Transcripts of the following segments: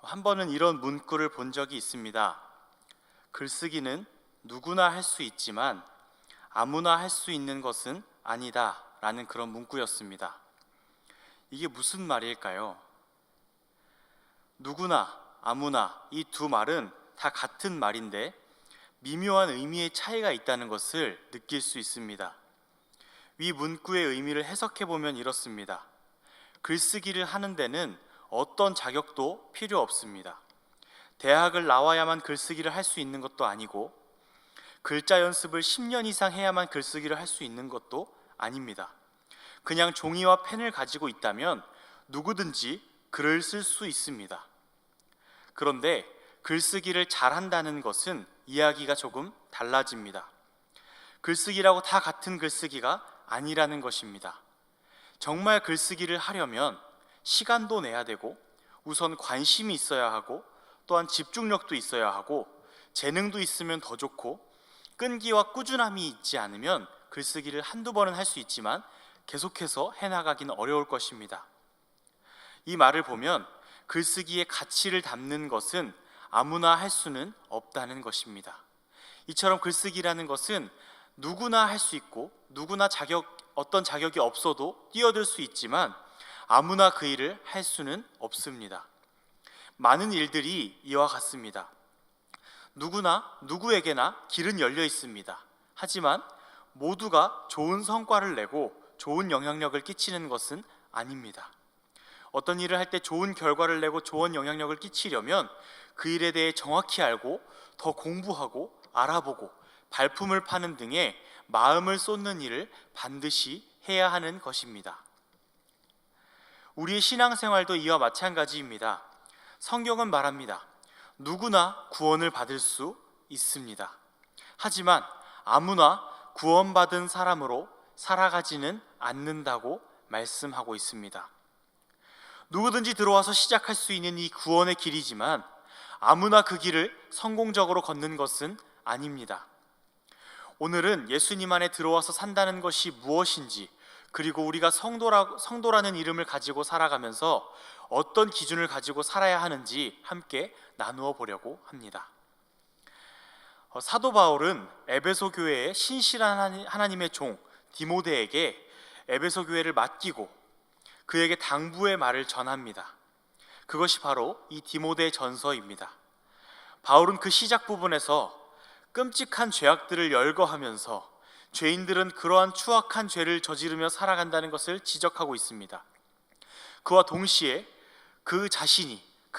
한 번은 이런 문구를 본 적이 있습니다. 글쓰기는 누구나 할 수 있지만 아무나 할 수 있는 것은 아니다 라는 그런 문구였습니다. 이게 무슨 말일까요? 누구나, 아무나 이 두 말은 다 같은 말인데 미묘한 의미의 차이가 있다는 것을 느낄 수 있습니다. 위 문구의 의미를 해석해 보면 이렇습니다. 글쓰기를 하는 데는 어떤 자격도 필요 없습니다. 대학을 나와야만 글쓰기를 할 수 있는 것도 아니고 글자 연습을 10년 이상 해야만 글쓰기를 할 수 있는 것도 아닙니다. 그냥 종이와 펜을 가지고 있다면 누구든지 글을 쓸 수 있습니다. 그런데 글쓰기를 잘한다는 것은 이야기가 조금 달라집니다. 글쓰기라고 다 같은 글쓰기가 아니라는 것입니다. 정말 글쓰기를 하려면 시간도 내야 되고 우선 관심이 있어야 하고 또한 집중력도 있어야 하고 재능도 있으면 더 좋고 끈기와 꾸준함이 있지 않으면 글쓰기를 한두 번은 할 수 있지만 계속해서 해나가기는 어려울 것입니다. 이 말을 보면 글쓰기의 가치를 담는 것은 아무나 할 수는 없다는 것입니다. 이처럼 글쓰기라는 것은 누구나 할 수 있고 누구나 어떤 자격이 없어도 뛰어들 수 있지만 아무나 그 일을 할 수는 없습니다. 많은 일들이 이와 같습니다. 누구에게나 길은 열려 있습니다. 하지만 모두가 좋은 성과를 내고 좋은 영향력을 끼치는 것은 아닙니다. 어떤 일을 할 때 좋은 결과를 내고 좋은 영향력을 끼치려면 그 일에 대해 정확히 알고 더 공부하고 알아보고 발품을 파는 등의 마음을 쏟는 일을 반드시 해야 하는 것입니다. 우리의 신앙생활도 이와 마찬가지입니다. 성경은 말합니다. 누구나 구원을 받을 수 있습니다. 하지만 아무나 구원받은 사람으로 살아가지는 않는다고 말씀하고 있습니다. 누구든지 들어와서 시작할 수 있는 이 구원의 길이지만 아무나 그 길을 성공적으로 걷는 것은 아닙니다. 오늘은 예수님 안에 들어와서 산다는 것이 무엇인지, 그리고 우리가 성도라는 이름을 가지고 살아가면서 어떤 기준을 가지고 살아야 하는지 함께 나누어 보려고 합니다. 사도 바울은 에베소 교회의 신실한 하나님의 종 디모데에게 에베소 교회를 맡기고 그에게 당부의 말을 전합니다. 그것이 바로 이 디모데 전서입니다. 바울은 그 시작 부분에서 끔찍한 죄악들을 열거하면서 죄인들은 그러한 추악한 죄를 저지르며 살아간다는 것을 지적하고 있습니다. 그와 동시에 그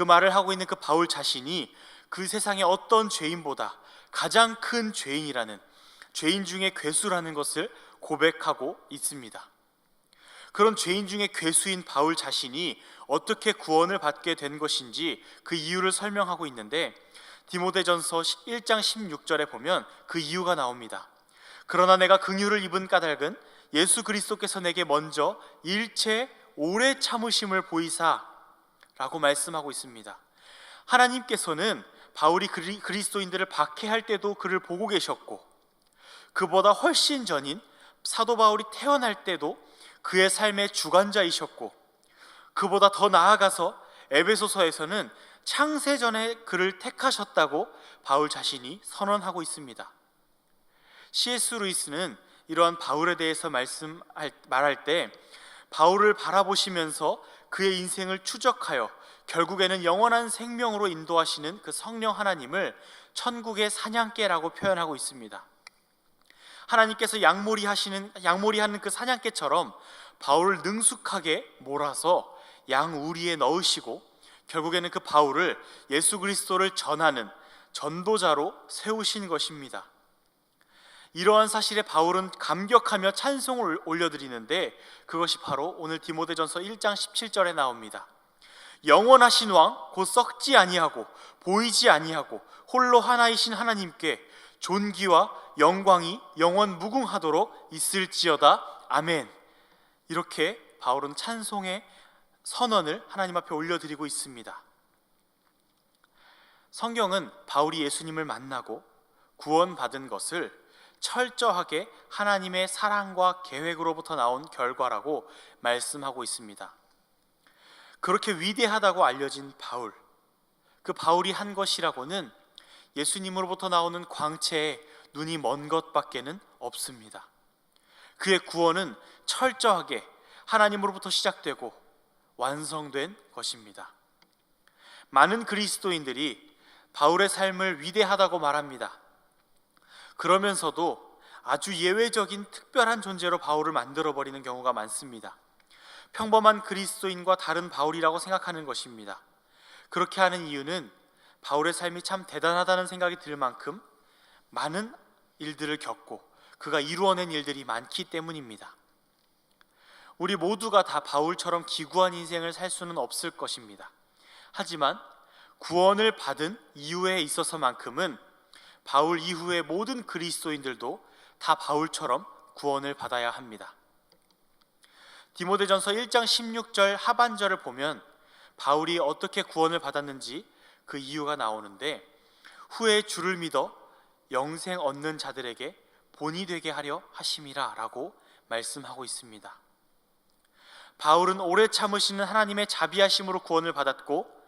말을 하고 있는 그 바울 자신이 그 세상의 어떤 죄인보다 가장 큰 죄인이라는, 죄인 중에 괴수라는 것을 고백하고 있습니다. 그런 죄인 중에 괴수인 바울 자신이 어떻게 구원을 받게 된 것인지 그 이유를 설명하고 있는데 디모데전서 1장 16절에 보면 그 이유가 나옵니다. 그러나 내가 긍휼을 입은 까닭은 예수 그리스도께서 내게 먼저 일체 오래 참으심을 보이사 라고 말씀하고 있습니다. 하나님께서는 바울이 그리스도인들을 박해할 때도 그를 보고 계셨고 그보다 훨씬 전인 사도 바울이 태어날 때도 그의 삶의 주관자이셨고 그보다 더 나아가서 에베소서에서는 창세전에 그를 택하셨다고 바울 자신이 선언하고 있습니다. C.S. 루이스는 이러한 바울에 대해서 말할 때 바울을 바라보시면서 그의 인생을 추적하여 결국에는 영원한 생명으로 인도하시는 그 성령 하나님을 천국의 사냥개라고 표현하고 있습니다. 하나님께서 양몰이하는 그 사냥개처럼 바울을 능숙하게 몰아서 양우리에 넣으시고 결국에는 그 바울을 예수 그리스도를 전하는 전도자로 세우신 것입니다. 이러한 사실에 바울은 감격하며 찬송을 올려드리는데 그것이 바로 오늘 디모데전서 1장 17절에 나옵니다. 영원하신 왕 곧 썩지 아니하고 보이지 아니하고 홀로 하나이신 하나님께 존귀와 영광이 영원 무궁하도록 있을지어다. 아멘. 이렇게 바울은 찬송의 선언을 하나님 앞에 올려드리고 있습니다. 성경은 바울이 예수님을 만나고 구원받은 것을 철저하게 하나님의 사랑과 계획으로부터 나온 결과라고 말씀하고 있습니다. 그렇게 위대하다고 알려진 바울, 그 바울이 한 것이라고는 예수님으로부터 나오는 광채에 눈이 먼 것밖에는 없습니다. 그의 구원은 철저하게 하나님으로부터 시작되고 완성된 것입니다. 많은 그리스도인들이 바울의 삶을 위대하다고 말합니다. 그러면서도 아주 예외적인 특별한 존재로 바울을 만들어버리는 경우가 많습니다. 평범한 그리스도인과 다른 바울이라고 생각하는 것입니다. 그렇게 하는 이유는 바울의 삶이 참 대단하다는 생각이 들 만큼 많은 일들을 겪고 그가 이루어낸 일들이 많기 때문입니다. 우리 모두가 다 바울처럼 기구한 인생을 살 수는 없을 것입니다. 하지만 구원을 받은 이유에 있어서만큼은 바울 이후의 모든 그리스도인들도 다 바울처럼 구원을 받아야 합니다. 디모데전서 1장 16절 하반절을 보면 바울이 어떻게 구원을 받았는지 그 이유가 나오는데, 후에 주를 믿어 영생 얻는 자들에게 본이 되게 하려 하심이라 라고 말씀하고 있습니다. 바울은 오래 참으시는 하나님의 자비하심으로 구원을 받았고,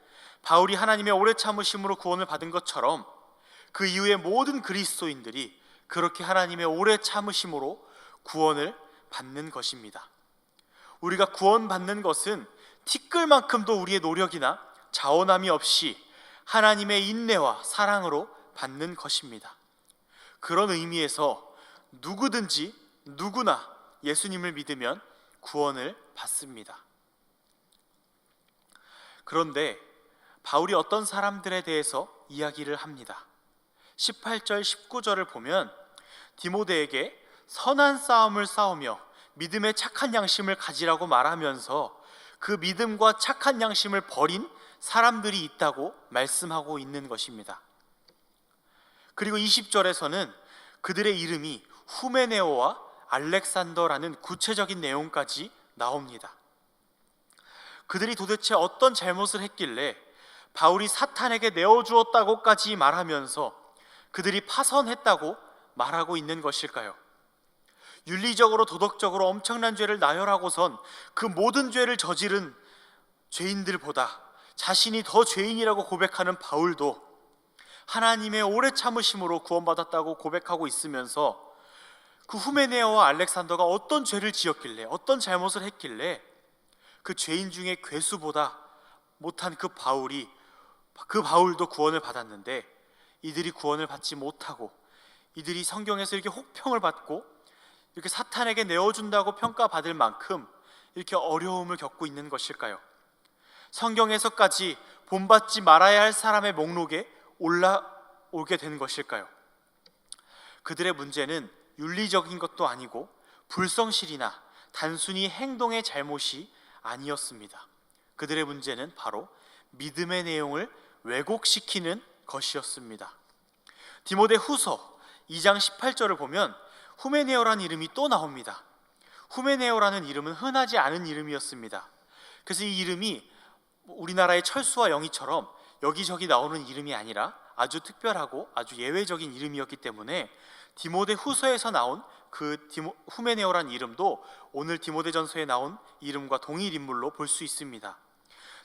바울이 하나님의 오래 참으심으로 구원을 받은 것처럼 그 이후의 모든 그리스도인들이 그렇게 하나님의 오래 참으심으로 구원을 받는 것입니다. 우리가 구원받는 것은 티끌만큼도 우리의 노력이나 자원함이 없이 하나님의 인내와 사랑으로 받는 것입니다. 그런 의미에서 누구든지 누구나 예수님을 믿으면 구원을 받습니다. 그런데 바울이 어떤 사람들에 대해서 이야기를 합니다. 18절 19절을 보면 디모데에게 선한 싸움을 싸우며 믿음의 착한 양심을 가지라고 말하면서 그 믿음과 착한 양심을 버린 사람들이 있다고 말씀하고 있는 것입니다. 그리고 20절에서는 그들의 이름이 후메네오와 알렉산더라는 구체적인 내용까지 나옵니다. 그들이 도대체 어떤 잘못을 했길래 바울이 사탄에게 내어주었다고까지 말하면서 그들이 파선했다고 말하고 있는 것일까요? 윤리적으로 도덕적으로 엄청난 죄를 나열하고선 그 모든 죄를 저지른 죄인들보다 자신이 더 죄인이라고 고백하는 바울도 하나님의 오래 참으심으로 구원받았다고 고백하고 있으면서 그 후메네오와 알렉산더가 어떤 죄를 지었길래, 어떤 잘못을 했길래 그 죄인 중에 괴수보다 못한 그 바울도 구원을 받았는데 이들이 구원을 받지 못하고 이들이 성경에서 이렇게 혹평을 받고 이렇게 사탄에게 내어준다고 평가받을 만큼 이렇게 어려움을 겪고 있는 것일까요? 성경에서까지 본받지 말아야 할 사람의 목록에 올라오게 된 것일까요? 그들의 문제는 윤리적인 것도 아니고 불성실이나 단순히 행동의 잘못이 아니었습니다. 그들의 문제는 바로 믿음의 내용을 왜곡시키는 것이었습니다. 디모데 후서 2장 18절을 보면 후메네오라는 이름이 또 나옵니다. 후메네오라는 이름은 흔하지 않은 이름이었습니다. 그래서 이 이름이 우리나라의 철수와 영희처럼 여기저기 나오는 이름이 아니라 아주 특별하고 아주 예외적인 이름이었기 때문에 디모데 후서에서 나온 그 후메네오라는 이름도 오늘 디모데전서에 나온 이름과 동일 인물로 볼 수 있습니다.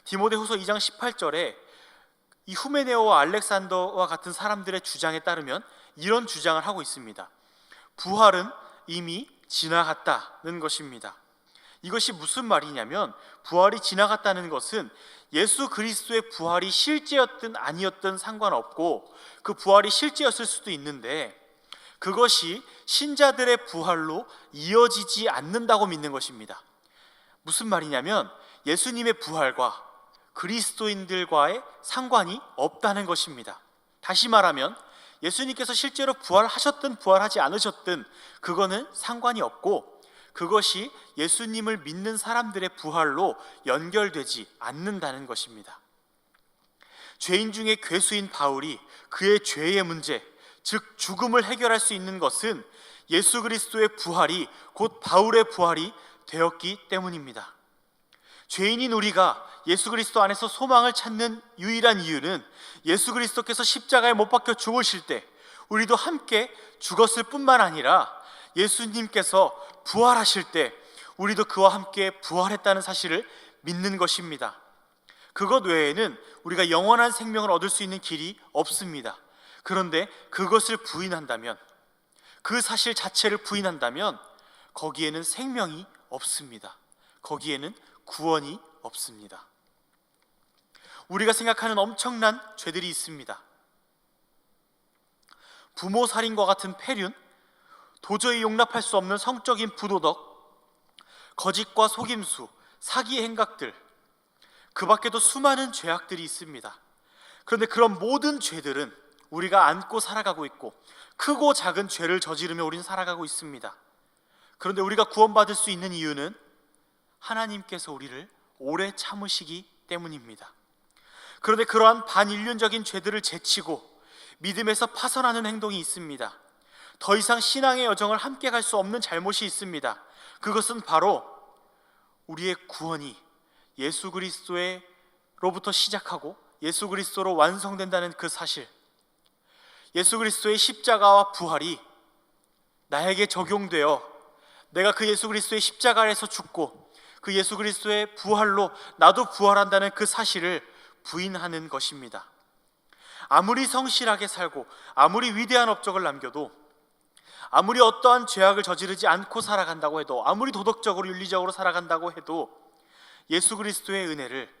디모데 후서 2장 18절에 이 후메네오와 알렉산더와 같은 사람들의 주장에 따르면 이런 주장을 하고 있습니다. 부활은 이미 지나갔다는 것입니다. 이것이 무슨 말이냐면, 부활이 지나갔다는 것은 예수 그리스도의 부활이 실제였든 아니었든 상관없고 그 부활이 실제였을 수도 있는데 그것이 신자들의 부활로 이어지지 않는다고 믿는 것입니다. 무슨 말이냐면 예수님의 부활과 그리스도인들과의 상관이 없다는 것입니다. 다시 말하면 예수님께서 실제로 부활하셨든 부활하지 않으셨든 그거는 상관이 없고 그것이 예수님을 믿는 사람들의 부활로 연결되지 않는다는 것입니다. 죄인 중에 괴수인 바울이 그의 죄의 문제, 즉 죽음을 해결할 수 있는 것은 예수 그리스도의 부활이 곧 바울의 부활이 되었기 때문입니다. 죄인인 우리가 예수 그리스도 안에서 소망을 찾는 유일한 이유는 예수 그리스도께서 십자가에 못 박혀 죽으실 때 우리도 함께 죽었을 뿐만 아니라 예수님께서 부활하실 때 우리도 그와 함께 부활했다는 사실을 믿는 것입니다. 그것 외에는 우리가 영원한 생명을 얻을 수 있는 길이 없습니다. 그런데 그것을 부인한다면, 그 사실 자체를 부인한다면 거기에는 생명이 없습니다. 거기에는 구원이 없습니다. 우리가 생각하는 엄청난 죄들이 있습니다. 부모 살인과 같은 폐륜, 도저히 용납할 수 없는 성적인 부도덕, 거짓과 속임수, 사기의 행각들, 그 밖에도 수많은 죄악들이 있습니다. 그런데 그런 모든 죄들은 우리가 안고 살아가고 있고, 크고 작은 죄를 저지르며 우리는 살아가고 있습니다. 그런데 우리가 구원받을 수 있는 이유는 하나님께서 우리를 오래 참으시기 때문입니다. 그런데 그러한 반인륜적인 죄들을 제치고 믿음에서 파선하는 행동이 있습니다. 더 이상 신앙의 여정을 함께 갈 수 없는 잘못이 있습니다. 그것은 바로 우리의 구원이 예수 그리스도로부터 시작하고 예수 그리스도로 완성된다는 그 사실, 예수 그리스도의 십자가와 부활이 나에게 적용되어 내가 그 예수 그리스도의 십자가 아래서 죽고 그 예수 그리스도의 부활로 나도 부활한다는 그 사실을 부인하는 것입니다. 아무리 성실하게 살고 아무리 위대한 업적을 남겨도, 아무리 어떠한 죄악을 저지르지 않고 살아간다고 해도, 아무리 도덕적으로 윤리적으로 살아간다고 해도 예수 그리스도의 은혜를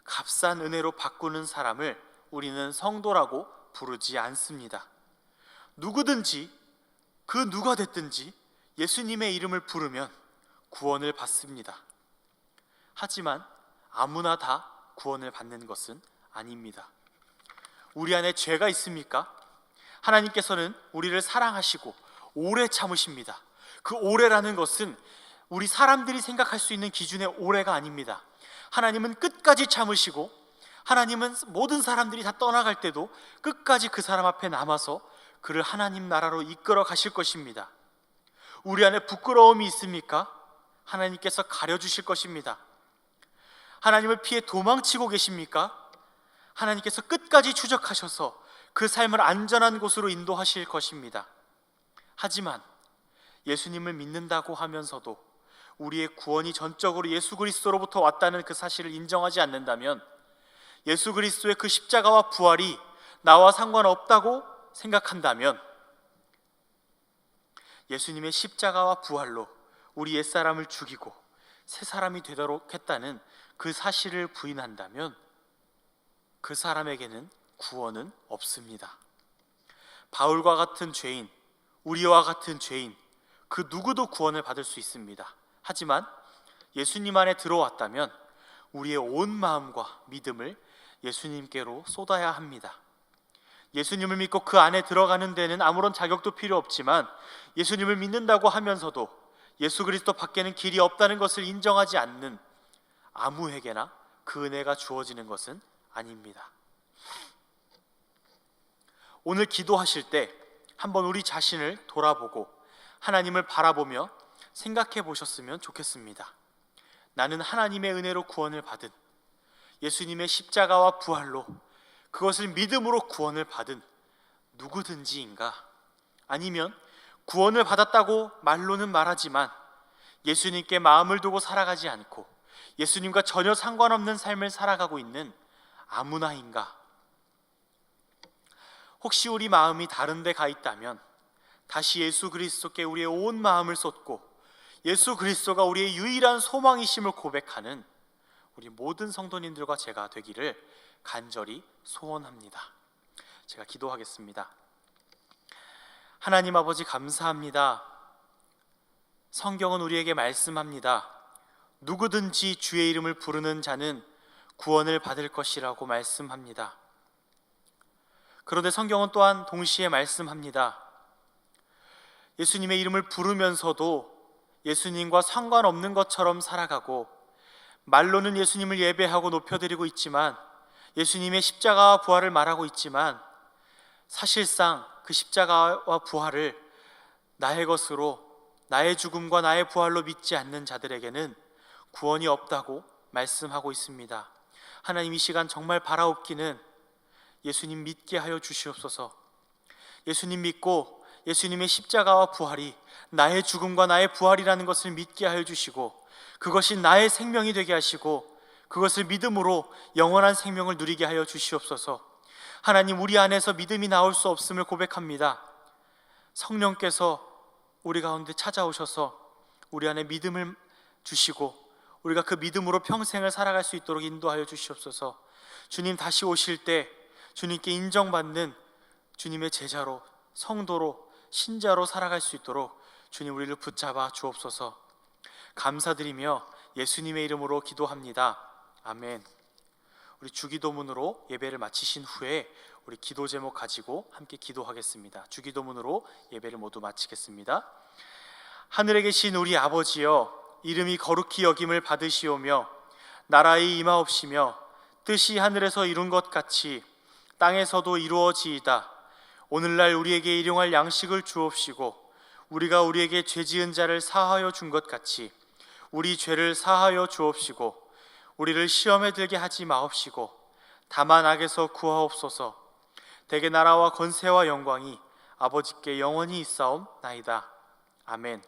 값싼 은혜로 바꾸는 사람을 우리는 성도라고 부르지 않습니다. 누구든지 그 누가 됐든지 예수님의 이름을 부르면 구원을 받습니다. 하지만 아무나 다 구원을 받는 것은 아닙니다. 우리 안에 죄가 있습니까? 하나님께서는 우리를 사랑하시고 오래 참으십니다. 그 오래라는 것은 우리 사람들이 생각할 수 있는 기준의 오래가 아닙니다. 하나님은 끝까지 참으시고, 하나님은 모든 사람들이 다 떠나갈 때도 끝까지 그 사람 앞에 남아서 그를 하나님 나라로 이끌어 가실 것입니다. 우리 안에 부끄러움이 있습니까? 하나님께서 가려주실 것입니다. 하나님을 피해 도망치고 계십니까? 하나님께서 끝까지 추적하셔서 그 삶을 안전한 곳으로 인도하실 것입니다. 하지만 예수님을 믿는다고 하면서도 우리의 구원이 전적으로 예수 그리스도로부터 왔다는 그 사실을 인정하지 않는다면, 예수 그리스도의 그 십자가와 부활이 나와 상관없다고 생각한다면, 예수님의 십자가와 부활로 우리 옛사람을 죽이고 새 사람이 되도록 했다는 그 사실을 부인한다면 그 사람에게는 구원은 없습니다. 바울과 같은 죄인, 우리와 같은 죄인, 그 누구도 구원을 받을 수 있습니다. 하지만 예수님 안에 들어왔다면 우리의 온 마음과 믿음을 예수님께로 쏟아야 합니다. 예수님을 믿고 그 안에 들어가는 데는 아무런 자격도 필요 없지만, 예수님을 믿는다고 하면서도 예수 그리스도 밖에는 길이 없다는 것을 인정하지 않는 아무에게나 그 은혜가 주어지는 것은 아닙니다. 오늘 기도하실 때 한번 우리 자신을 돌아보고 하나님을 바라보며 생각해 보셨으면 좋겠습니다. 나는 하나님의 은혜로 구원을 받은, 예수님의 십자가와 부활로 그것을 믿음으로 구원을 받은 누구든지인가? 아니면 구원을 받았다고 말로는 말하지만 예수님께 마음을 두고 살아가지 않고 예수님과 전혀 상관없는 삶을 살아가고 있는 아무나인가? 혹시 우리 마음이 다른 데 가 있다면 다시 예수 그리스도께 우리의 온 마음을 쏟고 예수 그리스도가 우리의 유일한 소망이심을 고백하는 우리 모든 성도님들과 제가 되기를 간절히 소원합니다. 제가 기도하겠습니다. 하나님 아버지, 감사합니다. 성경은 우리에게 말씀합니다. 누구든지 주의 이름을 부르는 자는 구원을 받을 것이라고 말씀합니다. 그런데 성경은 또한 동시에 말씀합니다. 예수님의 이름을 부르면서도 예수님과 상관없는 것처럼 살아가고, 말로는 예수님을 예배하고 높여드리고 있지만, 예수님의 십자가와 부활을 말하고 있지만 사실상 그 십자가와 부활을 나의 것으로, 나의 죽음과 나의 부활로 믿지 않는 자들에게는 구원이 없다고 말씀하고 있습니다. 하나님, 이 시간 정말 바라옵기는 예수님 믿게 하여 주시옵소서. 예수님 믿고 예수님의 십자가와 부활이 나의 죽음과 나의 부활이라는 것을 믿게 하여 주시고, 그것이 나의 생명이 되게 하시고, 그것을 믿음으로 영원한 생명을 누리게 하여 주시옵소서. 하나님, 우리 안에서 믿음이 나올 수 없음을 고백합니다. 성령께서 우리 가운데 찾아오셔서 우리 안에 믿음을 주시고 우리가 그 믿음으로 평생을 살아갈 수 있도록 인도하여 주시옵소서. 주님 다시 오실 때 주님께 인정받는 주님의 제자로, 성도로, 신자로 살아갈 수 있도록 주님 우리를 붙잡아 주옵소서. 감사드리며 예수님의 이름으로 기도합니다. 아멘. 우리 주기도문으로 예배를 마치신 후에 우리 기도 제목 가지고 함께 기도하겠습니다. 주기도문으로 예배를 모두 마치겠습니다. 하늘에 계신 우리 아버지여, 이름이 거룩히 여김을 받으시오며 나라의 임하옵시며 뜻이 하늘에서 이룬 것 같이 땅에서도 이루어지이다. 오늘날 우리에게 일용할 양식을 주옵시고 우리가 우리에게 죄 지은 자를 사하여 준 것 같이 우리 죄를 사하여 주옵시고 우리를 시험에 들게 하지 마옵시고 다만 악에서 구하옵소서. 대개 나라와 권세와 영광이 아버지께 영원히 있사옵나이다. 아멘.